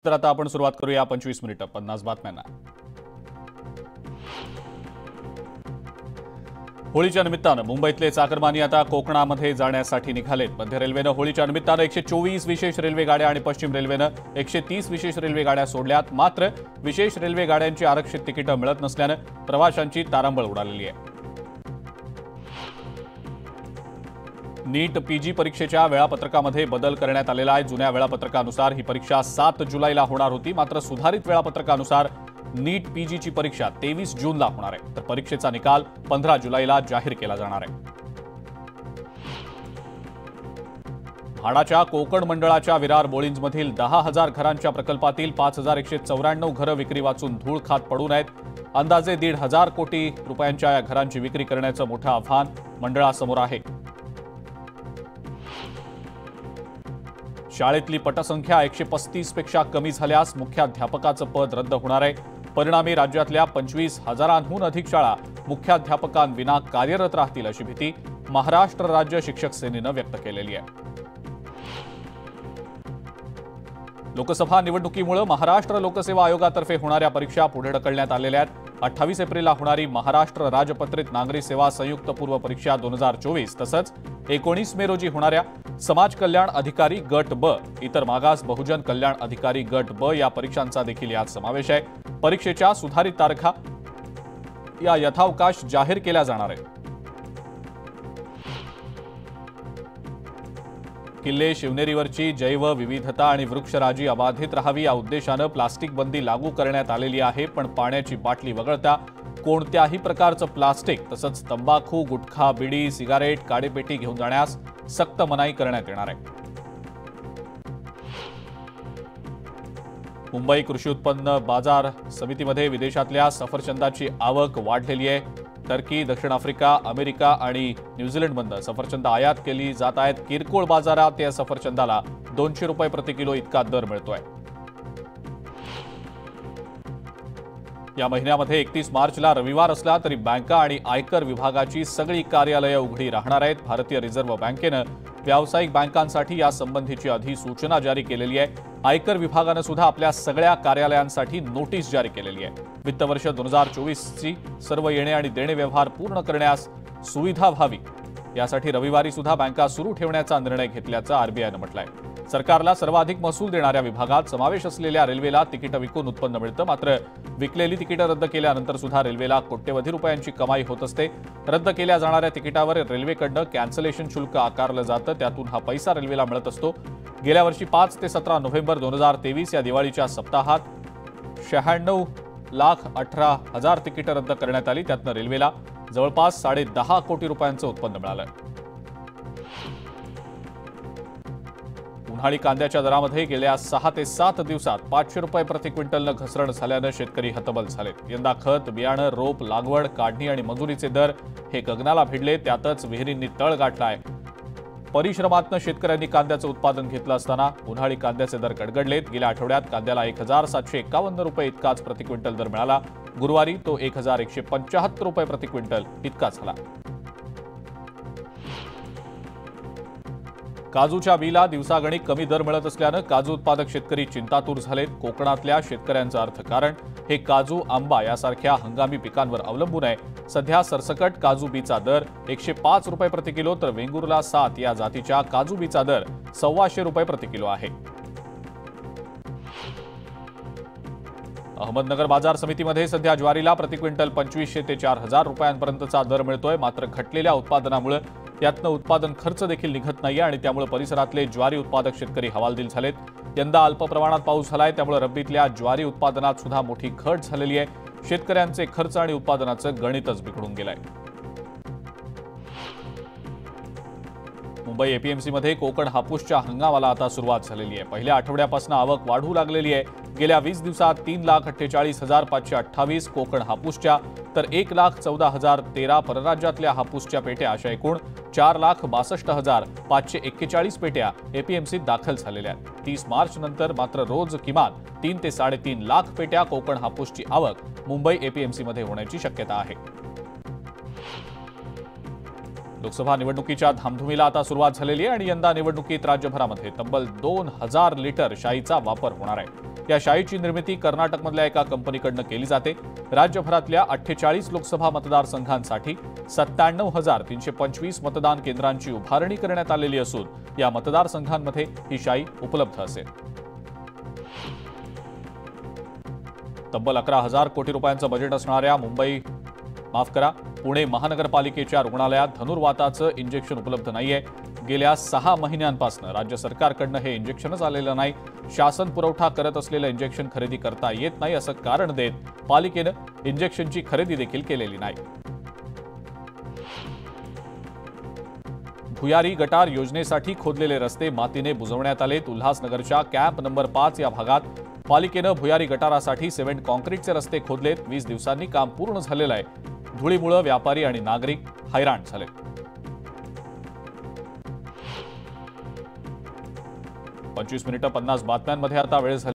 तर आता आपण सुरुवात करूया 25 मिनिटं 50 बातम्यांना। होळीच्या निमित्तानं मुंबईतले चाकरमानी आता कोकणामध्ये जाण्यासाठी निघालेत। मध्य रेल्वेनं होळीच्या निमित्तानं 124 विशेष रेल्वे गाड्या आणि पश्चिम रेल्वेनं 130 विशेष रेल्वे गाड्या सोडल्यात। मात्र विशेष रेल्वे गाड्यांची आरक्षित तिकीटं मिळत नसल्यानं प्रवाशांची तारांबळ उडालेली आहे। नीट पीजी परीक्षेच्या वेळापत्रकामध्ये बदल करण्यात आलेला आहे। जुन्या वेळापत्रकानुसार ही परीक्षा 7 जुलैला होणार होती, मात्र सुधारित वेळापत्रकानुसार नीट पीजीची परीक्षा 23 जूनला होणार आहे, तर परीक्षेचा निकाल 15 जुलैला जाहीर केला जाणार आहे। म्हाडाच्या कोकण मंडळाच्या विरार बोळिंजमधील 10,000 घरांच्या प्रकल्पातील 5,194 घरं विक्री वाचून धूळ खात पडून आहेत। अंदाजे 1,500 कोटी रुपयांच्या या घरांची विक्री करण्याचं मोठं आव्हान मंडळासमोर आहे। शाळेतली पटसंख्या 135 पेक्षा कमी झाल्यास मुख्याध्यापकाचं पद रद्द होणार आहे। परिणामी राज्यातल्या 25,000हून अधिक शाळा मुख्याध्यापकांविना कार्यरत राहतील अशी भीती महाराष्ट्र राज्य शिक्षक सेनेनं व्यक्त केलेली आहे। लोकसभा निवडणुकीमुळे महाराष्ट्र लोकसेवा आयोगातर्फे होणाऱ्या परीक्षा पुढे ढकलण्यात आलेल्या आहेत। 28 एप्रिलला होणारी महाराष्ट्र राजपत्रित नागरी सेवा संयुक्त पूर्व परीक्षा 2024 तसंच 19 मे रोजी होणाऱ्या समाज कल्याण अधिकारी गट ब, इतर मागास बहुजन कल्याण अधिकारी गट ब या परीक्षांचा देखील यात समावेश आहे। परीक्षेच्या सुधारित तारखा या यथावकाश जाहीर केल्या जाणार आहेत। किल्ले शिवनेरीवरची जैवविविधता आणि वृक्षराजी अबाधित राहावी या उद्देशानं प्लास्टिक बंदी लागू करण्यात आलेली आहे, पण पाण्याची बाटली वगळता कोणत्याही प्रकारचं प्लास्टिक तसंच तंबाखू, गुटखा, बिडी, सिगारेट, काडेपेटी घेऊन जाण्यास सक्त मनाई करण्यात येणार आहे। मुंबई कृषी उत्पन्न बाजार समितीमध्ये विदेशातल्या सफरचंदाची आवक वाढलेली आहे। टर्की, दक्षिण आफ्रिका, अमेरिका आणि न्यूझीलंडमधून सफरचंद आयात केली जात आहेत। किरकोळ बाजारात या सफरचंदाला 200 रुपये प्रति किलो इतका दर मिळतोय। या महिन्यामध्ये 31 मार्चला रविवार असला तरी बँका आणि आयकर विभागाची सगळी कार्यालये उघडी राहणार आहेत। भारतीय रिझर्व्ह बँकेनं व्यावसायिक बँकांसाठी यासंबंधीची अधिसूचना जारी केलेली आहे। आयकर विभागानं सुद्धा आपल्या सगळ्या कार्यालयांसाठी नोटीस जारी केलेली आहे। वित्त वर्ष 2024ची सर्व येणे आणि देणे व्यवहार पूर्ण करण्यास सुविधा व्हावी यासाठी रविवारी सुद्धा बँका सुरू ठेवण्याचा निर्णय घेतल्याचं आरबीआयनं म्हटलंय। सरकारला सर्वाधिक महसूल देणाऱ्या विभागात समावेश असलेल्या रेल्वेला तिकीटं विकून उत्पन्न मिळतं, मात्र विकलेली तिकीटं रद्द केल्यानंतर सुद्धा रेल्वेला कोट्यवधी रुपयांची कमाई होत असते। रद्द केल्या जाणाऱ्या तिकिटावर रेल्वेकडनं कॅन्सलेशन शुल्क आकारलं जातं, त्यातून हा पैसा रेल्वेला मिळत असतो। गेल्या वर्षी 5 ते 17 नोव्हेंबर 2023 या दिवाळीच्या सप्ताहात 96,18,000 तिकीटं रद्द करण्यात आली, त्यातनं रेल्वेला जवळपास 10.5 कोटी रुपयांचं उत्पन्न मिळालं। उन्हाळी कांद्याच्या दरामध्ये गेल्या 6 ते 7 दिवसात 500 रुपये प्रति क्विंटलनं घसरण झाल्यानं शेतकरी हतबल झालेत। यंदा खत, बियाणं, रोप, लागवड, काढणी आणि मजुरीचे दर हे गगनाला भिडले, त्यातच विहिरींनी तळ गाठलाय। परिश्रमातनं शेतकऱ्यांनी कांद्याचं उत्पादन घेतलं असताना उन्हाळी कांद्याचे दर गडगडलेत। गेल्या आठवड्यात कांद्याला 1,751 रुपये इतकाच प्रति क्विंटल दर मिळाला। गुरुवारी तो 1,175 रुपये प्रति क्विंटल इतका झाला। काजूच्या बीला दिवसागणिक कमी दर मिळत असल्यानं काजू उत्पादक शेतकरी चिंतातूर झालेत। कोकणातल्या शेतकऱ्यांचं अर्थकारण हे काजू, आंबा यासारख्या हंगामी पिकांवर अवलंबून आहे। सध्या सरसकट काजू बीचा दर 105 रुपये प्रति किलो, तर वेंगुर्ला 7 या जातीच्या काजू बीचा दर 1,200 रुपये प्रति किलो आहे। अहमदनगर बाजार समितीमध्ये सध्या ज्वारीला प्रति क्विंटल 2,500 ते 4,000 रुपयांपर्यंतचा दर मिळतोय, मात्र घटलेल्या उत्पादनामुळे त्यातनं उत्पादन खर्च देखील निघत नाहीये आणि त्यामुळे परिसरातले ज्वारी उत्पादक शेतकरी हवालदिल झालेत। यंदा अल्प प्रमाणात पाऊस झालाय, त्यामुळे रब्बीतल्या ज्वारी उत्पादनात सुद्धा मोठी घट झालेली आहे। शेतकऱ्यांचे खर्च आणि उत्पादनाचं गणितच बिघडून गेलंय। मुंबई एपीएमसीमध्ये कोकण हापूसच्या हंगामाला आता सुरुवात झालेली आहे। पहिल्या आठवड्यापासून आवक वाढू लागलेली आहे। गेल्या 20 दिवसात 3,48,528 कोकण हापूसच्या तर 1,14,013 परराज्यातल्या हापूसच्या पेट्या अशा एकूण 4,62,541 पेट्या एपीएमसीत दाखल झालेल्या आहेत। 30 मार्च नंतर मात्र रोज किमान 3 ते 3.5 लाख पेट्या कोकण हापूसची आवक मुंबई एपीएमसीमध्ये होण्याची शक्यता आहे। लोकसभा निवडणुकीच्या धामधुमीला आता सुरुवात झालेली आहे आणि यंदा निवडणुकीत राज्यभरामध्ये तब्बल 2000 लिटर शाईचा वापर होणार आहे. या शाईची निर्मिती कर्नाटकमधल्या एका कंपनीकडून केली जाते. राज्यभरातल्या 48 लोकसभा मतदारसंघांसाठी 97,325 मतदान केंद्रांची उभारणी करण्यात आलेली असून या मतदारसंघांमध्ये ही शाई उपलब्ध असेल. तब्बल 11,000 कोटी रुपयांचं बजेट असणाऱ्या पुणे महानगरपालिकेच्या रुग्णालयात धनुर्वाताचं इंजेक्शन उपलब्ध नाहीये. गेल्या 6 महिन्यांपासून राज्य सरकारकडून हे इंजेक्शनच आलेलं नाही. शासन पुरवठा करत असलेलं इंजेक्शन खरेदी करता येत नाही असं कारण देत पालिकेनं इंजेक्शनची खरेदी देखील केलेली नाही. भुयारी गटार योजनेसाठी खोदलेले रस्ते मातीने बुजवण्यात आलेत. उल्हासनगरच्या कॅम्प नंबर 5 या भागात पालिकेनं भुयारी गटारासाठी सिमेंट कॉन्क्रीटचे रस्ते खोदलेत. 20 दिवसांनी काम पूर्ण झालेलं आहे. धुळीमुळे व्यापारी आणि नागरिक हैराण झाले. 25 मिनिटं 50 बातम्यांमध्ये आता वेळ झाली.